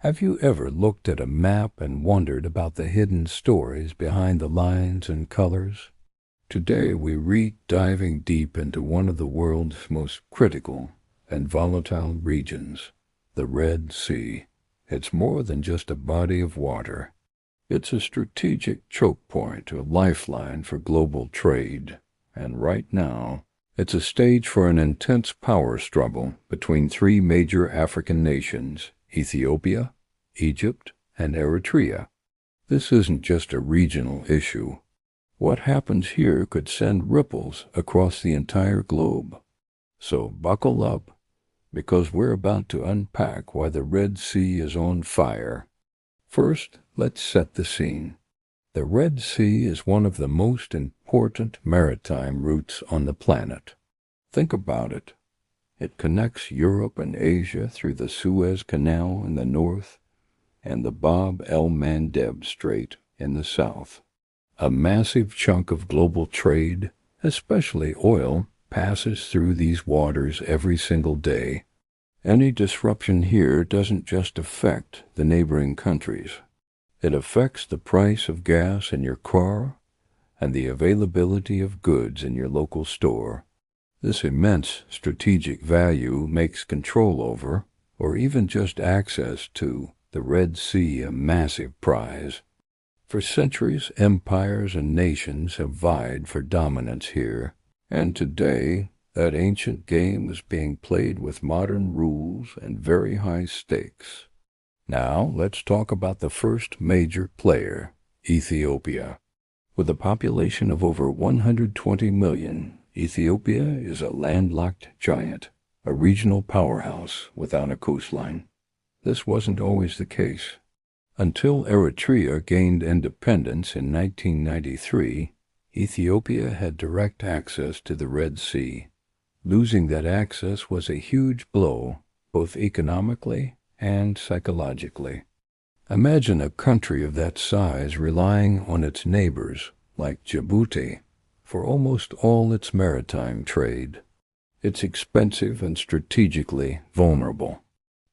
Have you ever looked at a map and wondered about the hidden stories behind the lines and colors? Today we're diving deep into one of the world's most critical and volatile regions, the Red Sea. It's more than just a body of water. It's a strategic choke point, a lifeline for global trade, and right now, it's a stage for an intense power struggle between three major African nations, Ethiopia, Egypt, and Eritrea. This isn't just a regional issue. What happens here could send ripples across the entire globe. So buckle up, because we're about to unpack why the Red Sea is on fire. First, let's set the scene. The Red Sea is one of the most important maritime routes on the planet. Think about it. It connects Europe and Asia through the Suez Canal in the north and the Bab el-Mandeb Strait in the south. A massive chunk of global trade, especially oil, passes through these waters every single day. Any disruption here doesn't just affect the neighboring countries. It affects the price of gas in your car and the availability of goods in your local store. This immense strategic value makes control over, or even just access to, the Red Sea a massive prize. For centuries, empires and nations have vied for dominance here, and today, that ancient game is being played with modern rules and very high stakes. Now, let's talk about the first major player, Ethiopia. With a population of over 120 million, Ethiopia is a landlocked giant, a regional powerhouse without a coastline. This wasn't always the case. Until Eritrea gained independence in 1993, Ethiopia had direct access to the Red Sea. Losing that access was a huge blow, both economically and psychologically. Imagine a country of that size relying on its neighbors, like Djibouti, for almost all its maritime trade. It's expensive and strategically vulnerable.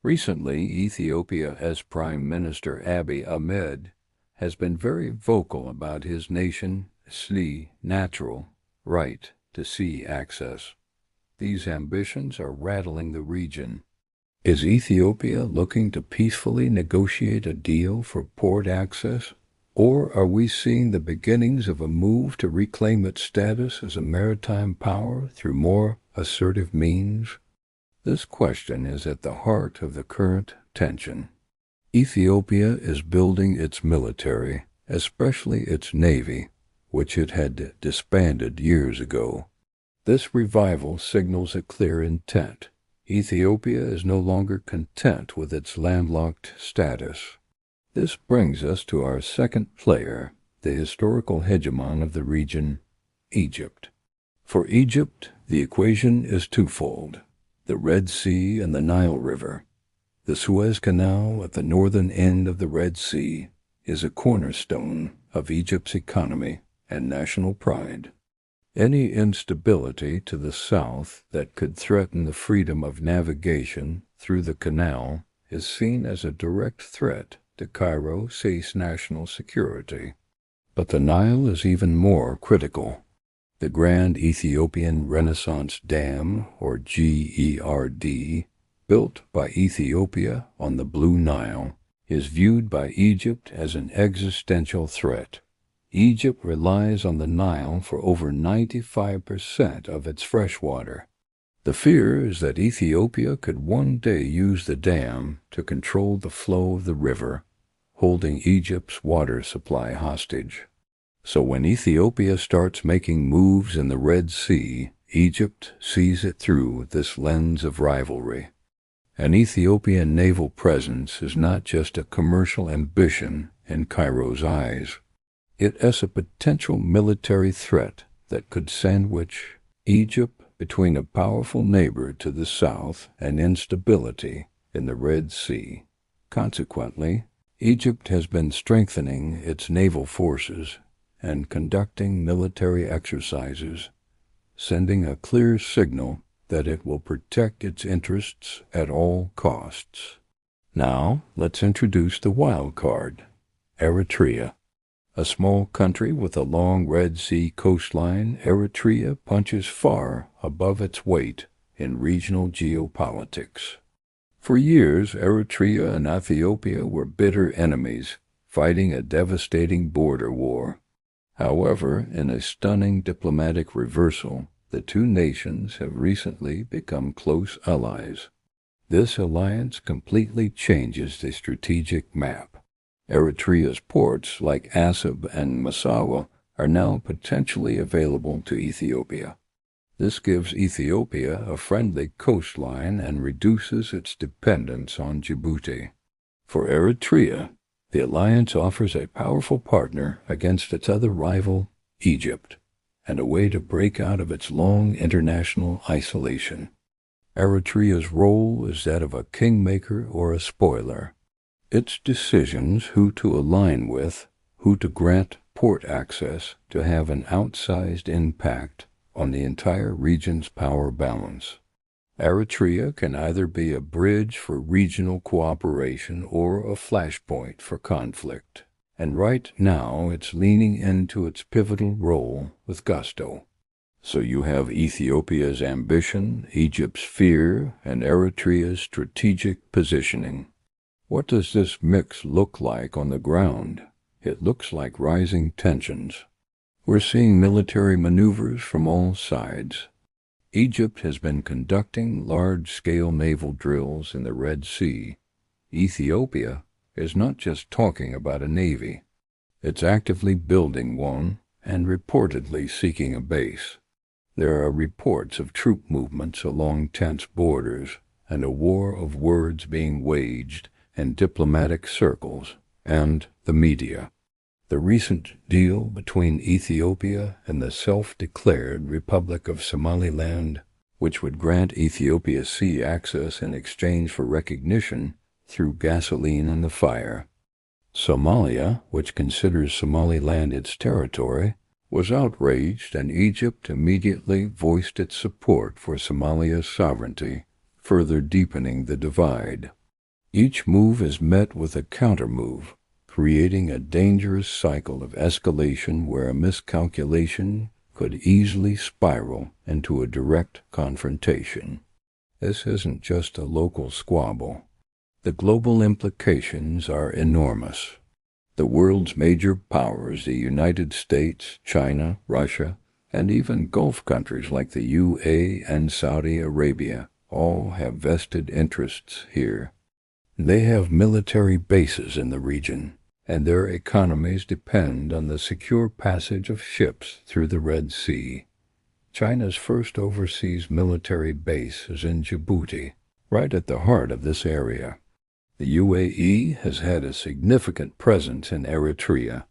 Recently, Ethiopia's Prime Minister Abiy Ahmed has been very vocal about his nation's natural right to sea access. These ambitions are rattling the region. Is Ethiopia looking to peacefully negotiate a deal for port access, or are we seeing the beginnings of a move to reclaim its status as a maritime power through more assertive means? This question is at the heart of the current tension. Ethiopia is building its military, especially its navy, which it had disbanded years ago. This revival signals a clear intent. Ethiopia is no longer content with its landlocked status. This brings us to our second player, the historical hegemon of the region, Egypt. For Egypt, the equation is twofold: the Red Sea and the Nile River. The Suez Canal at the northern end of the Red Sea is a cornerstone of Egypt's economy and national pride. Any instability to the south that could threaten the freedom of navigation through the canal is seen as a direct threat to Cairo's national security. But the Nile is even more critical. The Grand Ethiopian Renaissance Dam, or GERD, built by Ethiopia on the Blue Nile, is viewed by Egypt as an existential threat. Egypt relies on the Nile for over 95% of its fresh water. The fear is that Ethiopia could one day use the dam to control the flow of the river, holding Egypt's water supply hostage. So when Ethiopia starts making moves in the Red Sea, Egypt sees it through this lens of rivalry. An Ethiopian naval presence is not just a commercial ambition in Cairo's eyes. It is a potential military threat that could sandwich Egypt between a powerful neighbor to the south and instability in the Red Sea. Consequently, Egypt has been strengthening its naval forces and conducting military exercises, sending a clear signal that it will protect its interests at all costs. Now, let's introduce the wild card, Eritrea. A small country with a long Red Sea coastline, Eritrea punches far above its weight in regional geopolitics. For years, Eritrea and Ethiopia were bitter enemies, fighting a devastating border war. However, in a stunning diplomatic reversal, the two nations have recently become close allies. This alliance completely changes the strategic map. Eritrea's ports, like Asab and Massawa, are now potentially available to Ethiopia. This gives Ethiopia a friendly coastline and reduces its dependence on Djibouti. For Eritrea, the alliance offers a powerful partner against its other rival, Egypt, and a way to break out of its long international isolation. Eritrea's role is that of a kingmaker or a spoiler. Its decisions who to align with, who to grant port access, to have an outsized impact on the entire region's power balance. Eritrea can either be a bridge for regional cooperation or a flashpoint for conflict, and right now it's leaning into its pivotal role with gusto. So you have Ethiopia's ambition, Egypt's fear, and Eritrea's strategic positioning. What does this mix look like on the ground? It looks like rising tensions. We're seeing military maneuvers from all sides. Egypt has been conducting large-scale naval drills in the Red Sea. Ethiopia is not just talking about a navy. It's actively building one and reportedly seeking a base. There are reports of troop movements along tense borders and a war of words being waged in diplomatic circles and the media. The recent deal between Ethiopia and the self-declared Republic of Somaliland, which would grant Ethiopia sea access in exchange for recognition, threw gasoline on the fire. Somalia, which considers Somaliland its territory, was outraged, and Egypt immediately voiced its support for Somalia's sovereignty, further deepening the divide. Each move is met with a countermove, creating a dangerous cycle of escalation where a miscalculation could easily spiral into a direct confrontation. This isn't just a local squabble. The global implications are enormous. The world's major powers, the United States, China, Russia, and even Gulf countries like the UAE and Saudi Arabia, all have vested interests here. They have military bases in the region, and their economies depend on the secure passage of ships through the Red Sea. China's first overseas military base is in Djibouti, right at the heart of this area. The UAE has had a significant presence in Eritrea.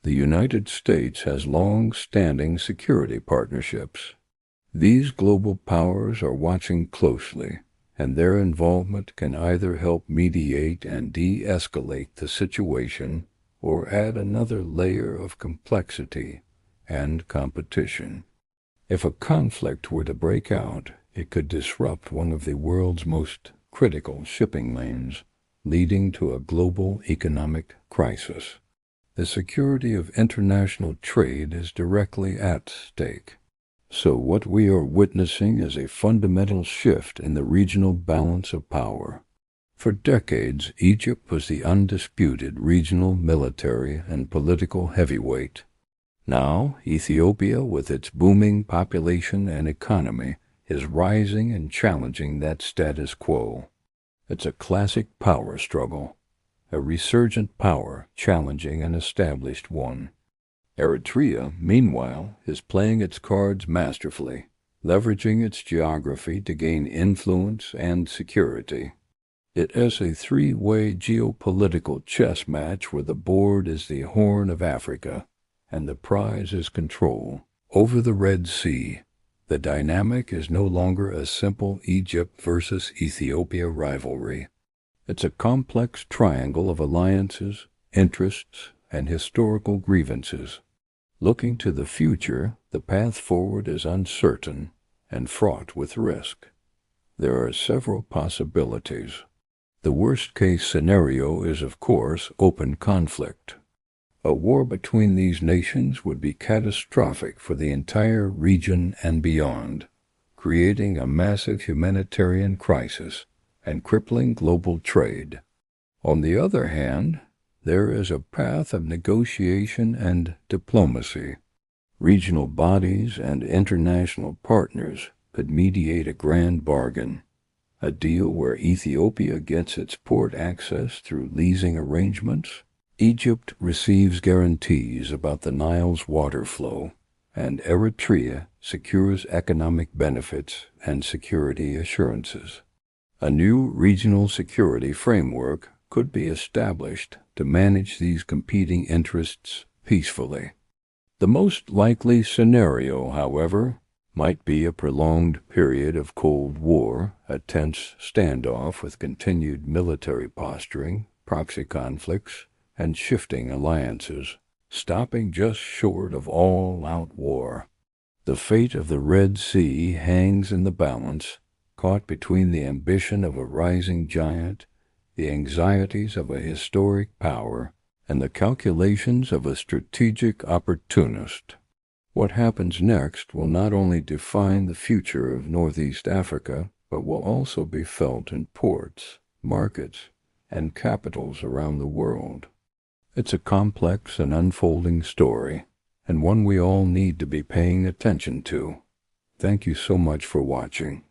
The United States has long-standing security partnerships. These global powers are watching closely, and their involvement can either help mediate and de-escalate the situation or add another layer of complexity and competition. If a conflict were to break out, it could disrupt one of the world's most critical shipping lanes, leading to a global economic crisis. The security of international trade is directly at stake. So what we are witnessing is a fundamental shift in the regional balance of power. For decades, Egypt was the undisputed regional military and political heavyweight. Now, Ethiopia, with its booming population and economy, is rising and challenging that status quo. It's a classic power struggle, a resurgent power challenging an established one. Eritrea, meanwhile, is playing its cards masterfully, leveraging its geography to gain influence and security. It is a three-way geopolitical chess match where the board is the Horn of Africa, and the prize is control over the Red Sea. The dynamic is no longer a simple Egypt versus Ethiopia rivalry. It's a complex triangle of alliances, interests, and historical grievances. Looking to the future, the path forward is uncertain and fraught with risk. There are several possibilities. The worst-case scenario is, of course, open conflict. A war between these nations would be catastrophic for the entire region and beyond, creating a massive humanitarian crisis and crippling global trade. On the other hand, there is a path of negotiation and diplomacy. Regional bodies and international partners could mediate a grand bargain, a deal where Ethiopia gets its port access through leasing arrangements, Egypt receives guarantees about the Nile's water flow, and Eritrea secures economic benefits and security assurances. A new regional security framework could be established to manage these competing interests peacefully. The most likely scenario, however, might be a prolonged period of Cold War, a tense standoff with continued military posturing, proxy conflicts, and shifting alliances, stopping just short of all-out war. The fate of the Red Sea hangs in the balance, caught between the ambition of a rising giant, the anxieties of a historic power, and the calculations of a strategic opportunist. What happens next will not only define the future of Northeast Africa, but will also be felt in ports, markets, and capitals around the world. It's a complex and unfolding story, and one we all need to be paying attention to. Thank you so much for watching.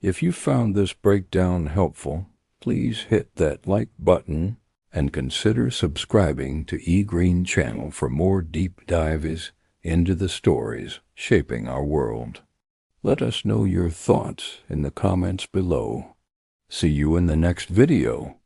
If you found this breakdown helpful, please hit that like button and consider subscribing to eGreen channel for more deep dives into the stories shaping our world. Let us know your thoughts in the comments below. See you in the next video.